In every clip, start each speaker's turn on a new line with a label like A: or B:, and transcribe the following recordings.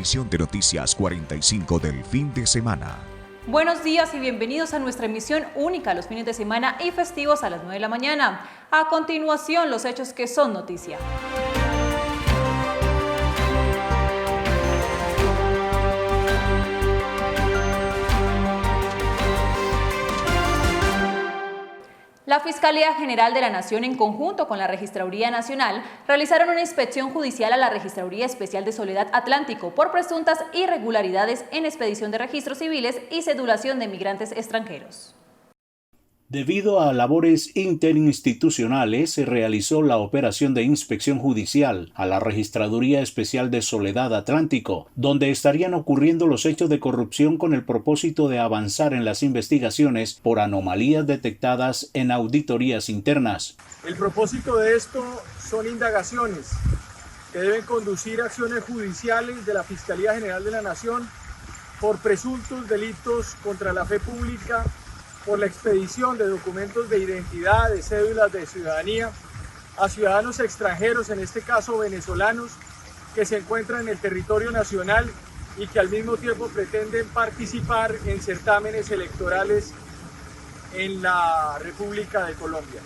A: emisión de Noticias 45 del fin de semana.
B: Buenos días y bienvenidos a nuestra emisión única los fines de semana y festivos a las 9 de la mañana. A continuación, los hechos que son noticia. La Fiscalía General de la Nación, en conjunto con la Registraduría Nacional, realizaron una inspección judicial a la Registraduría Especial de Soledad Atlántico por presuntas irregularidades en expedición de registros civiles y cedulación de migrantes extranjeros.
C: Debido a labores interinstitucionales, se realizó la operación de inspección judicial a la Registraduría Especial de Soledad Atlántico, donde estarían ocurriendo los hechos de corrupción con el propósito de avanzar en las investigaciones por anomalías detectadas en auditorías internas.
D: El propósito de esto son indagaciones que deben conducir a acciones judiciales de la Fiscalía General de la Nación por presuntos delitos contra la fe pública, por la expedición de documentos de identidad, de cédulas de ciudadanía a ciudadanos extranjeros, en este caso venezolanos, que se encuentran en el territorio nacional y que al mismo tiempo pretenden participar en certámenes electorales en la República de Colombia.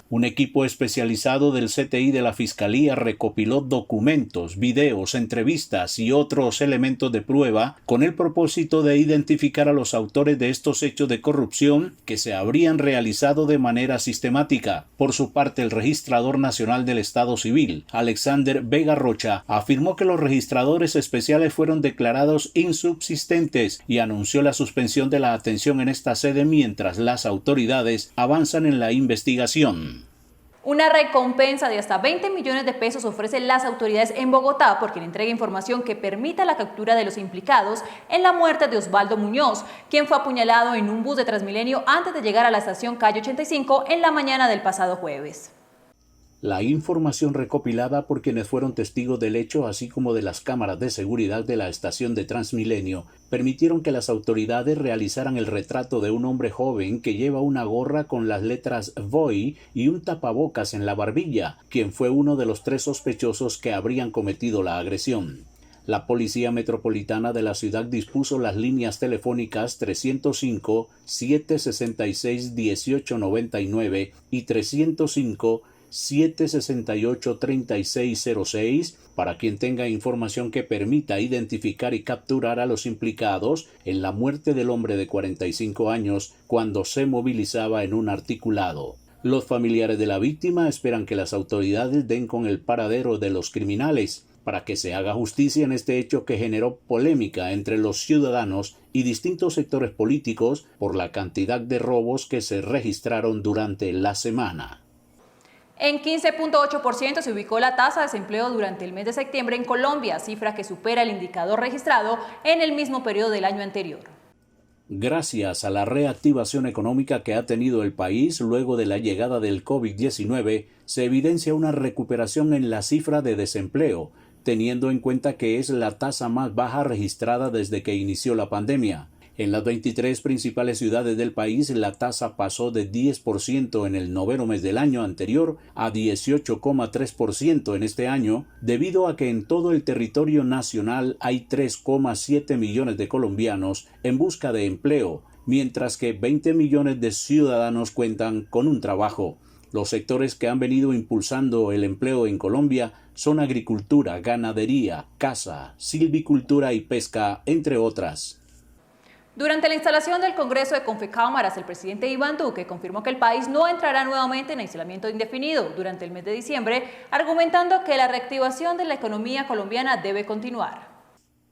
C: Un equipo especializado del CTI de la Fiscalía recopiló documentos, videos, entrevistas y otros elementos de prueba con el propósito de identificar a los autores de estos hechos de corrupción que se habrían realizado de manera sistemática. Por su parte, el Registrador Nacional del Estado Civil, Alexander Vega Rocha, afirmó que los registradores especiales fueron declarados insubsistentes y anunció la suspensión de la atención en esta sede mientras las autoridades avanzan en la investigación.
B: Una recompensa de hasta 20 millones de pesos ofrecen las autoridades en Bogotá por quien entregue información que permita la captura de los implicados en la muerte de Osvaldo Muñoz, quien fue apuñalado en un bus de Transmilenio antes de llegar a la estación Calle 85 en la mañana del pasado jueves.
C: La información recopilada por quienes fueron testigos del hecho, así como de las cámaras de seguridad de la estación de Transmilenio, permitieron que las autoridades realizaran el retrato de un hombre joven que lleva una gorra con las letras VOY y un tapabocas en la barbilla, quien fue uno de los 3 sospechosos que habrían cometido la agresión. La Policía Metropolitana de la ciudad dispuso las líneas telefónicas 305-766-1899 y 305-768-3606 para quien tenga información que permita identificar y capturar a los implicados en la muerte del hombre de 45 años cuando se movilizaba en un articulado. Los familiares de la víctima esperan que las autoridades den con el paradero de los criminales para que se haga justicia en este hecho que generó polémica entre los ciudadanos y distintos sectores políticos por la cantidad de robos que se registraron durante la semana.
B: En 15.8% se ubicó la tasa de desempleo durante el mes de septiembre en Colombia, cifra que supera el indicador registrado en el mismo periodo del año anterior.
C: Gracias a la reactivación económica que ha tenido el país luego de la llegada del COVID-19, se evidencia una recuperación en la cifra de desempleo, teniendo en cuenta que es la tasa más baja registrada desde que inició la pandemia. En las 23 principales ciudades del país, la tasa pasó de 10% en el noveno mes del año anterior a 18,3% en este año, debido a que en todo el territorio nacional hay 3,7 millones de colombianos en busca de empleo, mientras que 20 millones de ciudadanos cuentan con un trabajo. Los sectores que han venido impulsando el empleo en Colombia son agricultura, ganadería, caza, silvicultura y pesca, entre otras.
B: Durante la instalación del Congreso de Confecámaras, el presidente Iván Duque confirmó que el país no entrará nuevamente en aislamiento indefinido durante el mes de diciembre, argumentando que la reactivación de la economía colombiana debe continuar.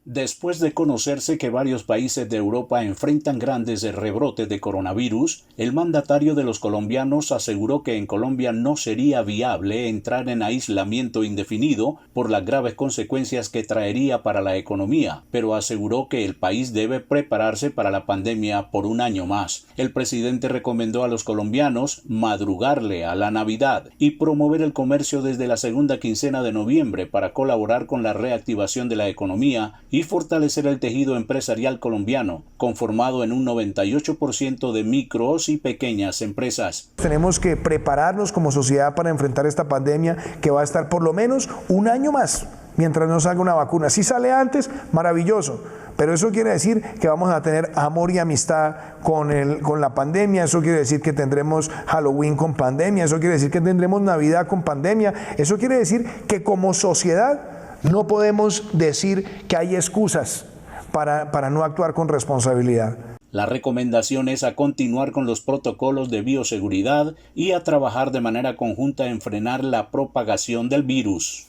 C: Después de conocerse que varios países de Europa enfrentan grandes rebrotes de coronavirus, el mandatario de los colombianos aseguró que en Colombia no sería viable entrar en aislamiento indefinido por las graves consecuencias que traería para la economía, pero aseguró que el país debe prepararse para la pandemia por un año más. El presidente recomendó a los colombianos madrugarle a la Navidad y promover el comercio desde la segunda quincena de noviembre para colaborar con la reactivación de la economía y fortalecer el tejido empresarial colombiano, conformado en un 98% de micros y pequeñas empresas.
E: Tenemos que prepararnos como sociedad para enfrentar esta pandemia que va a estar por lo menos un año más. mientras no salga una vacuna. Si sale antes, maravilloso, pero eso quiere decir que vamos a tener amor y amistad con la pandemia, eso quiere decir que tendremos Halloween con pandemia, eso quiere decir que tendremos Navidad con pandemia, eso quiere decir que como sociedad no podemos decir que hay excusas para no actuar con responsabilidad.
C: La recomendación es a continuar con los protocolos de bioseguridad y a trabajar de manera conjunta en frenar la propagación del virus.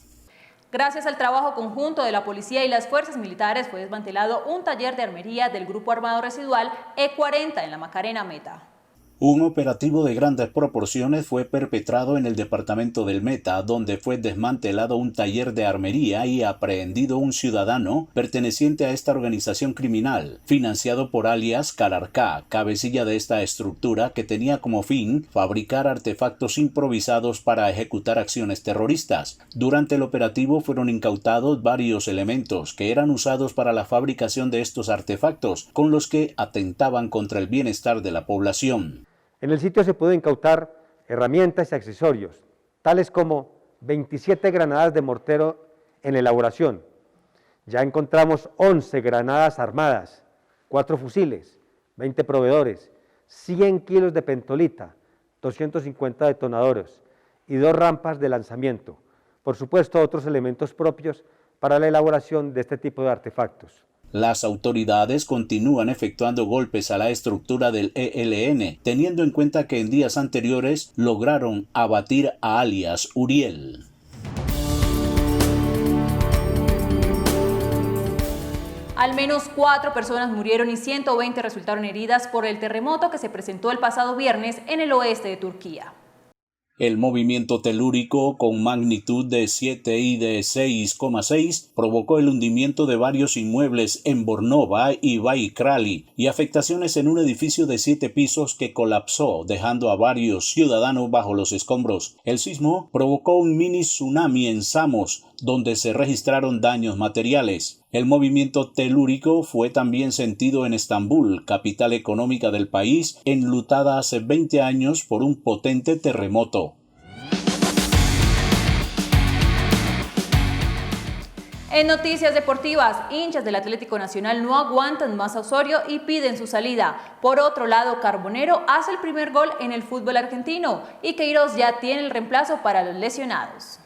B: Gracias al trabajo conjunto de la policía y las fuerzas militares fue desmantelado un taller de armería del Grupo Armado Residual E40 en la Macarena Meta.
C: Un operativo de grandes proporciones fue perpetrado en el departamento del Meta, donde fue desmantelado un taller de armería y aprehendido un ciudadano perteneciente a esta organización criminal, financiado por alias Calarcá, cabecilla de esta estructura que tenía como fin fabricar artefactos improvisados para ejecutar acciones terroristas. Durante el operativo fueron incautados varios elementos que eran usados para la fabricación de estos artefactos, con los que atentaban contra el bienestar de la población.
F: En el sitio se pudo incautar herramientas y accesorios, tales como 27 granadas de mortero en elaboración. Ya encontramos 11 granadas armadas, 4 fusiles, 20 proveedores, 100 kilos de pentolita, 250 detonadores y 2 rampas de lanzamiento. Por supuesto, otros elementos propios para la elaboración de este tipo de artefactos.
C: Las autoridades continúan efectuando golpes a la estructura del ELN, teniendo en cuenta que en días anteriores lograron abatir a alias Uriel.
B: Al menos 4 personas murieron y 120 resultaron heridas por el terremoto que se presentó el pasado viernes en el oeste de Turquía.
C: El movimiento telúrico con magnitud de 7 y de 6,6 provocó el hundimiento de varios inmuebles en Bornova y Baykrali y afectaciones en un edificio de 7 pisos que colapsó, dejando a varios ciudadanos bajo los escombros. El sismo provocó un mini tsunami en Samos, donde se registraron daños materiales. El movimiento telúrico fue también sentido en Estambul, capital económica del país, enlutada hace 20 años por un potente terremoto.
B: En noticias deportivas, hinchas del Atlético Nacional no aguantan más a Osorio y piden su salida. Por otro lado, Carbonero hace el primer gol en el fútbol argentino y Queiroz ya tiene el reemplazo para los lesionados.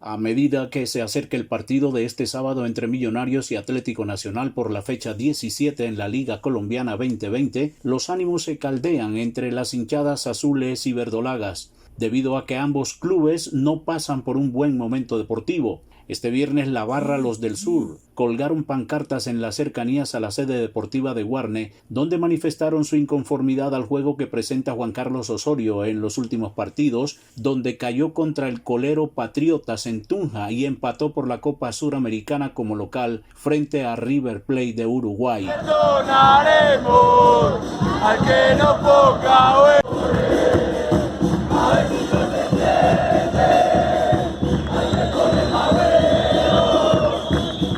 C: A medida que se acerca el partido de este sábado entre Millonarios y Atlético Nacional por la fecha 17 en la Liga Colombiana 2020, los ánimos se caldean entre las hinchadas azules y verdolagas, debido a que ambos clubes no pasan por un buen momento deportivo. Este viernes la barra Los del Sur colgaron pancartas en las cercanías a la sede deportiva de Guarne, donde manifestaron su inconformidad al juego que presenta Juan Carlos Osorio en los últimos partidos, donde cayó contra el colero Patriotas en Tunja y empató por la Copa Suramericana como local frente a River Plate de Uruguay.
G: Perdonaremos al que no ponga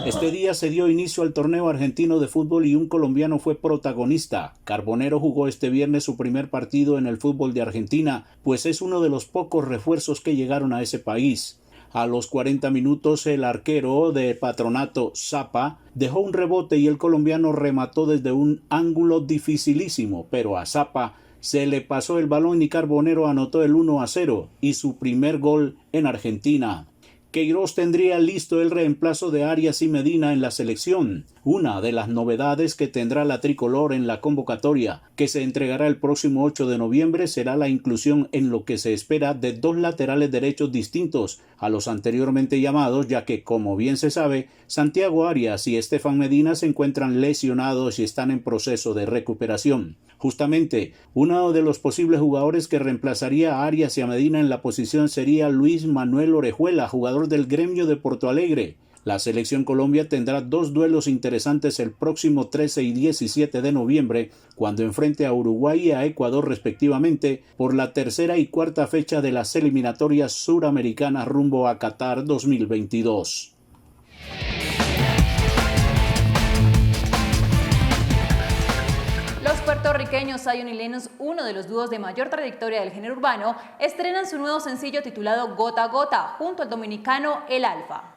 C: Este día se dio inicio al torneo argentino de fútbol y un colombiano fue protagonista. Carbonero jugó este viernes su primer partido en el fútbol de Argentina, pues es uno de los pocos refuerzos que llegaron a ese país. A los 40 minutos el arquero de Patronato, Zappa, dejó un rebote y el colombiano remató desde un ángulo dificilísimo, pero a Zappa se le pasó el balón y Carbonero anotó el 1-0 y su primer gol en Argentina. Queiroz tendría listo el reemplazo de Arias y Medina en la selección, una de las novedades que tendrá la tricolor en la convocatoria, que se entregará el próximo 8 de noviembre, será la inclusión en lo que se espera de 2 laterales derechos distintos a los anteriormente llamados, ya que, como bien se sabe, Santiago Arias y Estefan Medina se encuentran lesionados y están en proceso de recuperación. Justamente, uno de los posibles jugadores que reemplazaría a Arias y a Medina en la posición sería Luis Manuel Orejuela, jugador del Gremio de Porto Alegre. La selección Colombia tendrá 2 duelos interesantes el próximo 13 y 17 de noviembre, cuando enfrente a Uruguay y a Ecuador respectivamente, por la tercera y cuarta fecha de las eliminatorias suramericanas rumbo a Qatar 2022.
B: Los puertorriqueños Zion y Lennox, uno de los dúos de mayor trayectoria del género urbano, estrenan su nuevo sencillo titulado Gota a Gota junto al dominicano El Alfa.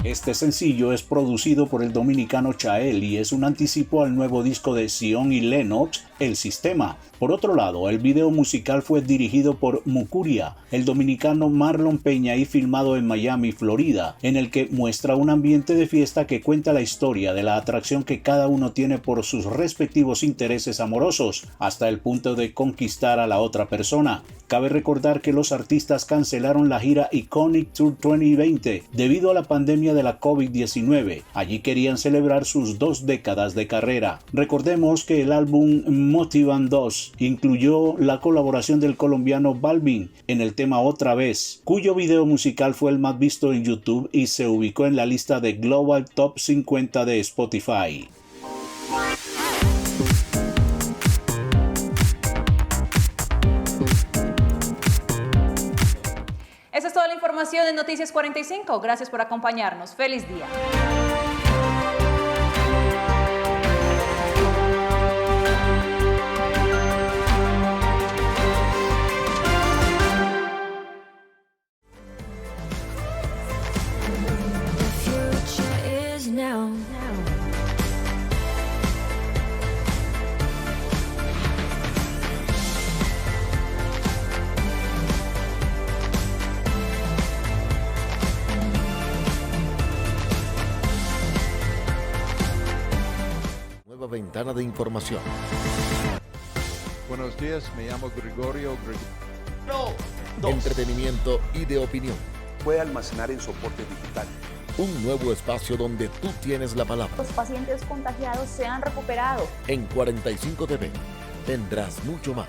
C: Este sencillo es producido por el dominicano Chael y es un anticipo al nuevo disco de Zion y Lennox, El Sistema. Por otro lado, el video musical fue dirigido por Mukuria, el dominicano Marlon Peña, y filmado en Miami, Florida, en el que muestra un ambiente de fiesta que cuenta la historia de la atracción que cada uno tiene por sus respectivos intereses amorosos, hasta el punto de conquistar a la otra persona. Cabe recordar que los artistas cancelaron la gira Iconic Tour 2020 debido a la pandemia de la COVID-19. Allí querían celebrar sus 2 décadas de carrera. Recordemos que el álbum Motivan 2 incluyó la colaboración del colombiano Balvin en el tema Otra Vez, cuyo video musical fue el más visto en YouTube y se ubicó en la lista de Global Top 50 de Spotify.
B: Esa es toda la información de Noticias 45. Gracias por acompañarnos. ¡Feliz día!
H: Nueva ventana de información.
I: Buenos días, me llamo Gregorio.
H: Entretenimiento y de opinión.
J: Puede almacenar en soporte digital.
H: Un nuevo espacio donde tú tienes la palabra.
K: Los pacientes contagiados se han recuperado.
H: En 45 TV tendrás mucho más.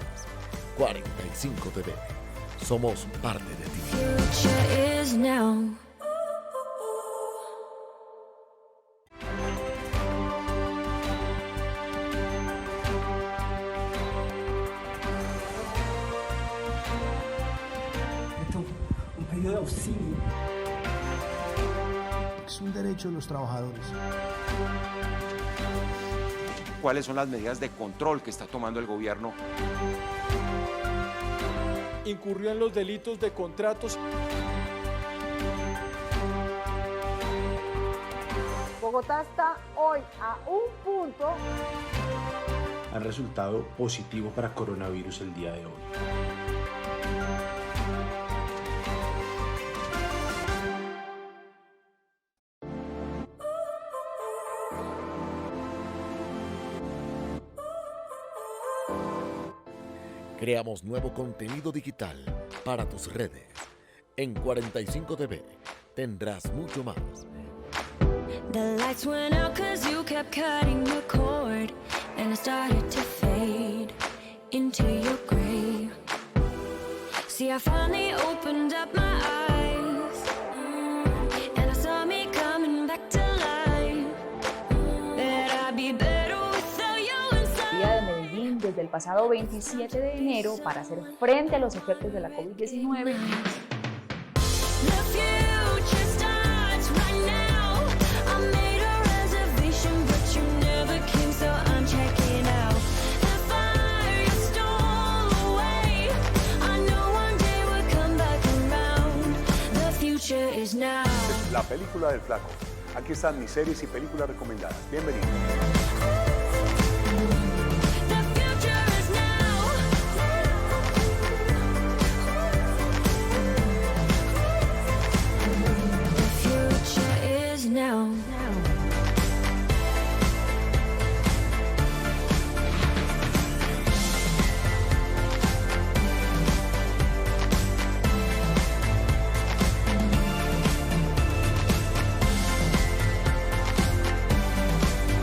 H: 45 TV. Somos parte de ti.
L: Un pedido de auxilio.
E: Es un derecho de los trabajadores.
J: ¿Cuáles son las medidas de control que está tomando el gobierno?
D: Incurrió en los delitos de contratos.
K: Bogotá está hoy a un punto.
M: Han resultado positivo para coronavirus el día de hoy.
H: Creamos nuevo contenido digital para tus redes. En 45 TV tendrás mucho más.
N: The lights went out 'cause you kept cutting the cord, and I started to fade into your grave. See, I finally opened up my eyes, and I saw me coming back to life. That I'd be better without you inside.
K: Día de Medellín desde el pasado 27 de enero para hacer frente a los efectos de la COVID-19.
J: La película del flaco. Aquí están mis series y películas recomendadas. Bienvenidos.